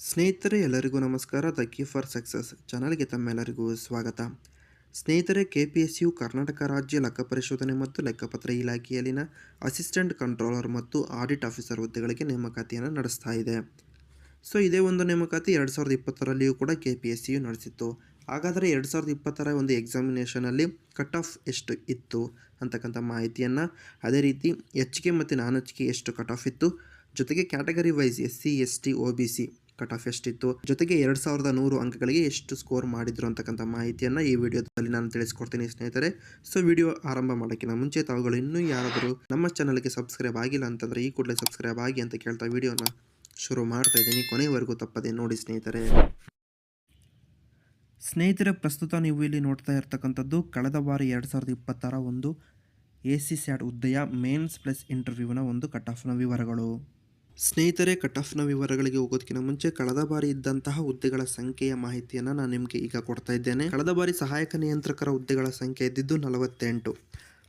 ಸ್ನೇಹಿತರೆ ಎಲ್ಲರಿಗೂ ನಮಸ್ಕಾರ. ದ ಕೀ ಫಾರ್ ಸಕ್ಸಸ್ ಚಾನಲ್ಗೆ ತಮ್ಮೆಲ್ಲರಿಗೂ ಸ್ವಾಗತ. ಸ್ನೇಹಿತರೆ, KPSU ಕರ್ನಾಟಕ ರಾಜ್ಯ ಲೆಕ್ಕ ಪರಿಶೋಧನೆ ಮತ್ತು ಲೆಕ್ಕಪತ್ರ ಇಲಾಖೆಯಲ್ಲಿನ ಅಸಿಸ್ಟೆಂಟ್ ಕಂಟ್ರೋಲರ್ ಮತ್ತು ಆಡಿಟ್ ಆಫೀಸರ್ ಹುದ್ದೆಗಳಿಗೆ ನೇಮಕಾತಿಯನ್ನು ನಡೆಸ್ತಾ ಇದೆ. ಸೊ ಇದೇ ಒಂದು ನೇಮಕಾತಿ 2020ರಲ್ಲಿಯೂ ಕೂಡ KPSU ನಡೆಸಿತ್ತು. ಹಾಗಾದರೆ 2020ರ ಒಂದು ಎಕ್ಸಾಮಿನೇಷನಲ್ಲಿ ಕಟ್ ಆಫ್ ಎಷ್ಟು ಇತ್ತು ಅಂತಕ್ಕಂಥ ಮಾಹಿತಿಯನ್ನು, ಅದೇ ರೀತಿ HK ಮತ್ತು ನಾನ್ HK ಎಷ್ಟು ಕಟ್ ಆಫ್ ಇತ್ತು, ಜೊತೆಗೆ category wise SC ST OBC cut off ಎಷ್ಟಿತ್ತು, ಜೊತೆಗೆ 2100 ಅಂಕಗಳಿಗೆ ಎಷ್ಟು ಸ್ಕೋರ್ ಮಾಡಿದ್ರು ಅಂತಕ್ಕಂಥ ಮಾಹಿತಿಯನ್ನು ಈ ವಿಡಿಯೋದಲ್ಲಿ ನಾನು ತಿಳಿಸ್ಕೊಡ್ತೀನಿ ಸ್ನೇಹಿತರೆ. ಸೊ ವಿಡಿಯೋ ಆರಂಭ ಮಾಡೋಕ್ಕಿಂತ ಮುಂಚೆ ತಾವುಗಳು ಇನ್ನೂ ಯಾರಾದರೂ ನಮ್ಮ ಚಾನಲ್ಗೆ ಸಬ್ಸ್ಕ್ರೈಬ್ ಆಗಿಲ್ಲ ಅಂತಂದರೆ ಈ ಕೂಡಲೇ ಸಬ್ಸ್ಕ್ರೈಬ್ ಆಗಿ ಅಂತ ಕೇಳ್ತಾ ವಿಡಿಯೋನ ಶುರು ಮಾಡ್ತಾ ಇದ್ದೀನಿ. ಕೊನೆಯವರೆಗೂ ತಪ್ಪದೆ ನೋಡಿ ಸ್ನೇಹಿತರೆ. ಪ್ರಸ್ತುತ ನೀವು ಇಲ್ಲಿ ನೋಡ್ತಾ ಇರ್ತಕ್ಕಂಥದ್ದು ಕಳೆದ ಬಾರಿ 2020ರ ಒಂದು AC SAT ಹುದ್ದೆಯ ಮೇನ್ಸ್ ಪ್ಲಸ್ ಇಂಟರ್ವ್ಯೂವಿನ ಒಂದು ಕಟ್ ಆಫ್ನ ವಿವರಗಳು. ಸ್ನೇಹಿತರೆ, ಕಟ್ ಆಫ್ನ ವಿವರಗಳಿಗೆ ಹೋಗೋದಕ್ಕಿಂತ ಮುಂಚೆ ಕಳೆದ ಬಾರಿ ಇದ್ದಂತಹ ಹುದ್ದೆಗಳ ಸಂಖ್ಯೆಯ ಮಾಹಿತಿಯನ್ನು ನಾನು ನಿಮಗೆ ಈಗ ಕೊಡ್ತಾ ಇದ್ದೇನೆ. ಕಳೆದ ಬಾರಿ ಸಹಾಯಕ ನಿಯಂತ್ರಕರ ಹುದ್ದೆಗಳ ಸಂಖ್ಯೆ ಇದ್ದಿದ್ದು 48.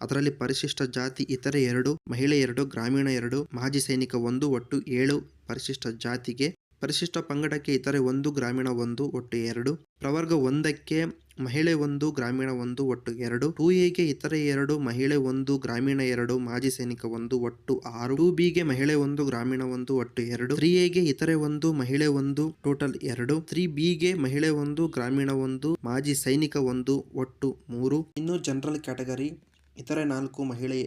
ಅದರಲ್ಲಿ ಪರಿಶಿಷ್ಟ ಜಾತಿ ಇತರೆ 2, ಮಹಿಳೆ 2, ಗ್ರಾಮೀಣ 2, ಮಾಜಿ ಸೈನಿಕ 1, ಒಟ್ಟು 7. ಪರಿಶಿಷ್ಟ ಜಾತಿಗೆ, ಪರಿಶಿಷ್ಟ ಪಂಗಡಕ್ಕೆ ಇತರೆ 1, ಗ್ರಾಮೀಣ 1, ಒಟ್ಟು 2. ಪ್ರವರ್ಗ 1ಕ್ಕೆ ಮಹಿಳೆ 1, ಗ್ರಾಮೀಣ 1, ಒಟ್ಟು 2. 2Aಗೆ ಇತರೆ 2, ಮಹಿಳೆ 1, ಗ್ರಾಮೀಣ 2, ಮಾಜಿ ಸೈನಿಕ 1, ಒಟ್ಟು 6. 2Bಗೆ ಮಹಿಳೆ 1, ಗ್ರಾಮೀಣ 1, ಒಟ್ಟು 2. 3Aಗೆ ಇತರೆ 1, ಮಹಿಳೆ 1, ಟೋಟಲ್ 2. 3Bಗೆ ಮಹಿಳೆ 1, ಗ್ರಾಮೀಣ 1, ಮಾಜಿ ಸೈನಿಕ 1, ಒಟ್ಟು 3. ಇನ್ನು ಜನರಲ್ ಕ್ಯಾಟಗರಿ ಇತರೆ 4, ಮಹಿಳೆ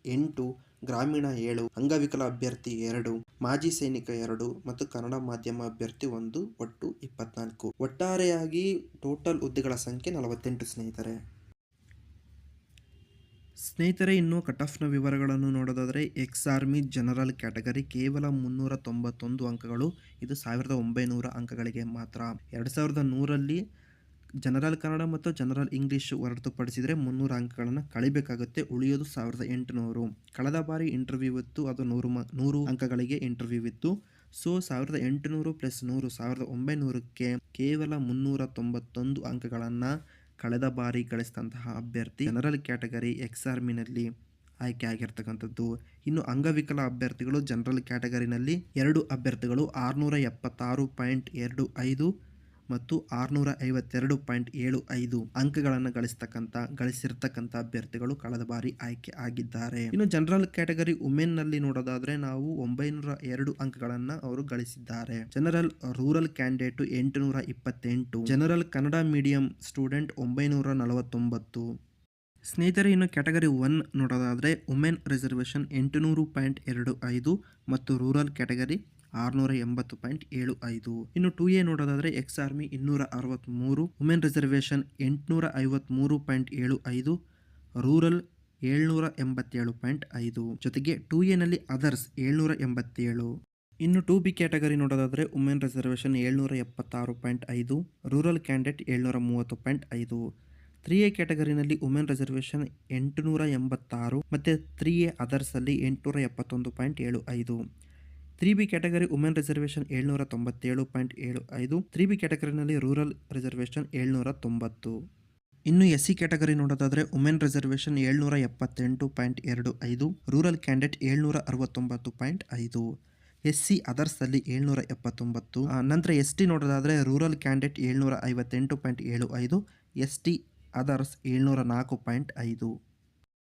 8, ಗ್ರಾಮೀಣ 7, ಅಂಗವಿಕಲ ಅಭ್ಯರ್ಥಿ 2, ಮಾಜಿ ಸೈನಿಕ 2 ಮತ್ತು ಕನ್ನಡ ಮಾಧ್ಯಮ ಅಭ್ಯರ್ಥಿ 1, ಒಟ್ಟು 24. ಒಟ್ಟಾರೆಯಾಗಿ ಟೋಟಲ್ ಹುದ್ದೆಗಳ ಸಂಖ್ಯೆ 48 ಸ್ನೇಹಿತರೆ. ಇನ್ನು ಕಟ್ ಆಫ್ನ ವಿವರಗಳನ್ನು ನೋಡೋದಾದರೆ ಎಕ್ಸ್ ಆರ್ಮಿ ಜನರಲ್ ಕ್ಯಾಟಗರಿ ಕೇವಲ 391 ಅಂಕಗಳು. ಇದು 1900 ಅಂಕಗಳಿಗೆ ಮಾತ್ರ. 2100ರಲ್ಲಿ ಜನರಲ್ ಕನ್ನಡ ಮತ್ತು ಜನರಲ್ ಇಂಗ್ಲೀಷ್ ಹೊರತುಪಡಿಸಿದರೆ 300 ಅಂಕಗಳನ್ನು ಕಳಿಬೇಕಾಗುತ್ತೆ. ಉಳಿಯೋದು 1800. ಕಳೆದ ಬಾರಿ ಇಂಟರ್ವ್ಯೂ ಇತ್ತು, ಅದು 100 ಅಂಕಗಳಿಗೆ ಇಂಟರ್ವ್ಯೂ ಇತ್ತು. ಸೊ 1800 ಪ್ಲಸ್ 100 1900ಕ್ಕೆ ಕೇವಲ 391 ಅಂಕಗಳನ್ನು ಕಳೆದ ಬಾರಿ ಗಳಿಸಿದಂತಹ ಅಭ್ಯರ್ಥಿ ಜನರಲ್ ಕ್ಯಾಟಗರಿ ಎಕ್ಸ್ ಆರ್ಮಿನಲ್ಲಿ ಆಯ್ಕೆ ಆಗಿರ್ತಕ್ಕಂಥದ್ದು. ಇನ್ನು ಅಂಗವಿಕಲ ಅಭ್ಯರ್ಥಿಗಳು ಜನರಲ್ ಕ್ಯಾಟಗರಿನಲ್ಲಿ 2 ಅಭ್ಯರ್ಥಿಗಳು 676.25 ಮತ್ತು 652.75 ಅಂಕಗಳನ್ನು ಗಳಿಸಿರ್ತಕ್ಕಂಥ ಅಭ್ಯರ್ಥಿಗಳು ಕಳೆದ ಬಾರಿ ಆಯ್ಕೆ ಆಗಿದ್ದಾರೆ. ಇನ್ನು ಜನರಲ್ ಕ್ಯಾಟಗರಿ ವುಮೆನ್ ನಲ್ಲಿ ನೋಡೋದಾದ್ರೆ ನಾವು 902 ಅಂಕಗಳನ್ನು ಅವರು ಗಳಿಸಿದ್ದಾರೆ. General rural candidate 828, general Kannada medium student 949. ಸ್ನೇಹಿತರೆ, ಇನ್ನು ಕ್ಯಾಟಗರಿ 1 ನೋಡೋದಾದರೆ ವುಮೆನ್ ರಿಸರ್ವೇಷನ್ 800.25 ಮತ್ತು ರೂರಲ್ ಕ್ಯಾಟಗರಿ 680.75. ಇನ್ನು 2A ನೋಡೋದಾದರೆ ex army 263, women reservation 853.75, rural 787.5, ಜೊತೆಗೆ 2A ನಲ್ಲಿ ಅದರ್ಸ್ 787. ಇನ್ನು 2B ಕ್ಯಾಟಗರಿ ನೋಡೋದಾದರೆ women reservation 776.5, rural candidate 730.5. 3A ಕ್ಯಾಟಗರಿನಲ್ಲಿ ವುಮೆನ್ ರಿಸರ್ವೇಷನ್ 886 ಮತ್ತು 3A ಅದರ್ಸಲ್ಲಿ 871.75. 3B category women reservation 797.75, 3B ಕ್ಯಾಟಗರಿನಲ್ಲಿ ರೂರಲ್ ರಿಸರ್ವೇಷನ್ 790. ಇನ್ನು SC ಕ್ಯಾಟಗರಿ ನೋಡೋದಾದರೆ women reservation 778.25, rural candidate 769.5, SC ಅದರ್ಸಲ್ಲಿ 779. ನಂತರ ST ನೋಡೋದಾದರೆ ರೂರಲ್ ಕ್ಯಾಂಡಿಡೇಟ್ 758.75, ST ಅದರ್ಸ್ 704.5.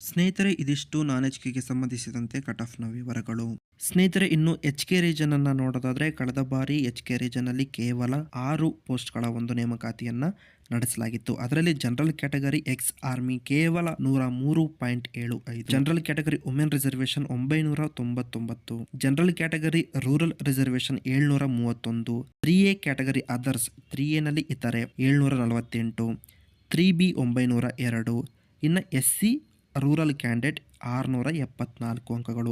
ಸ್ನೇಹಿತರೆ, ಇದಿಷ್ಟು ನಾನ್ HKಗೆ ಸಂಬಂಧಿಸಿದಂತೆ ಕಟ್ ಆಫ್ನ ವಿವರಗಳು. ಸ್ನೇಹಿತರೆ, ಇನ್ನು HK ರೀಜನ್ ಅನ್ನು ನೋಡೋದಾದರೆ ಕಳೆದ ಬಾರಿ HK ರೀಜನ್ ಅಲ್ಲಿ ಕೇವಲ 6 ಪೋಸ್ಟ್ಗಳ ಒಂದು ನೇಮಕಾತಿಯನ್ನು ನಡೆಸಲಾಗಿತ್ತು. ಅದರಲ್ಲಿ ಜನರಲ್ ಕ್ಯಾಟಗರಿ ಎಕ್ಸ್ ಆರ್ಮಿ ಕೇವಲ 103.75, general category women reservation 999, general category rural reservation 731, 3A category others 3A ನಲ್ಲಿ ಇತರೆ 748, 3B 902, ಇನ್ನು SC ರೂರಲ್ ಕ್ಯಾಂಡಿಡೇಟ್ 674 ಅಂಕಗಳು.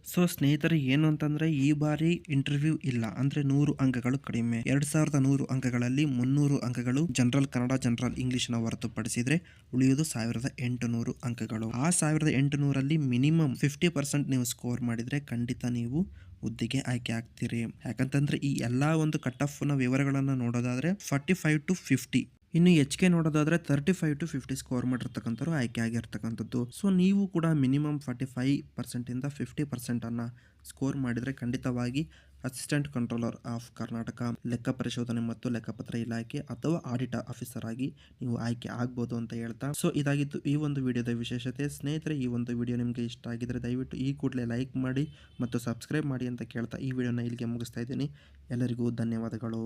ಸೊ ಸ್ನೇಹಿತರೆ, ಏನು ಅಂತಂದರೆ ಈ ಬಾರಿ ಇಂಟರ್ವ್ಯೂ ಇಲ್ಲ, ಅಂದರೆ 100 ಅಂಕಗಳು ಕಡಿಮೆ. 2100 ಅಂಕಗಳಲ್ಲಿ 300 ಅಂಕಗಳು ಜನರಲ್ ಕನ್ನಡ ಜನರಲ್ ಇಂಗ್ಲೀಷ್ನ ಹೊರತುಪಡಿಸಿದರೆ ಉಳಿಯೋದು 1800 ಅಂಕಗಳು. ಆ 1800ರಲ್ಲಿ ಮಿನಿಮಮ್ 50% ನೀವು ಸ್ಕೋರ್ ಮಾಡಿದರೆ ಖಂಡಿತ ನೀವು ಹುದ್ದೆಗೆ ಆಯ್ಕೆ ಆಗ್ತೀರಿ. ಯಾಕಂತಂದರೆ ಈ ಎಲ್ಲ ಒಂದು ಕಟ್ ಆಫ್ನ ವಿವರಗಳನ್ನು ನೋಡೋದಾದರೆ 45 to 50. ಇನ್ನು HK ನೋಡೋದಾದರೆ 35 to 50 ಸ್ಕೋರ್ ಮಾಡಿರ್ತಕ್ಕಂಥವ್ರು ಆಯ್ಕೆ ಆಗಿರ್ತಕ್ಕಂಥದ್ದು. ಸೊ ನೀವು ಕೂಡ ಮಿನಿಮಮ್ 45% ಇಂದ 50% ಸ್ಕೋರ್ ಮಾಡಿದರೆ ಖಂಡಿತವಾಗಿ ಅಸಿಸ್ಟೆಂಟ್ ಕಂಟ್ರೋಲರ್ ಆಫ್ ಕರ್ನಾಟಕ, ಲೆಕ್ಕ ಪರಿಶೋಧನೆ ಮತ್ತು ಲೆಕ್ಕಪತ್ರ ಇಲಾಖೆ ಅಥವಾ ಆಡಿಟರ್ ಆಫೀಸರ್ ಆಗಿ ನೀವು ಆಯ್ಕೆ ಆಗ್ಬೋದು ಅಂತ ಹೇಳ್ತಾ, ಸೊ ಇದಾಗಿತ್ತು ಈ ಒಂದು ವಿಡಿಯೋದ ವಿಶೇಷತೆ. ಸ್ನೇಹಿತರೆ, ಈ ಒಂದು ವಿಡಿಯೋ ನಿಮಗೆ ಇಷ್ಟ ಆಗಿದ್ರೆ ದಯವಿಟ್ಟು ಈ ಕೂಡಲೇ ಲೈಕ್ ಮಾಡಿ ಮತ್ತು ಸಬ್ಸ್ಕ್ರೈಬ್ ಮಾಡಿ ಅಂತ ಕೇಳ್ತಾ ಈ ವಿಡಿಯೋನ ಇಲ್ಲಿಗೆ ಮುಗಿಸ್ತಾ ಇದ್ದೀನಿ. ಎಲ್ಲರಿಗೂ ಧನ್ಯವಾದಗಳು.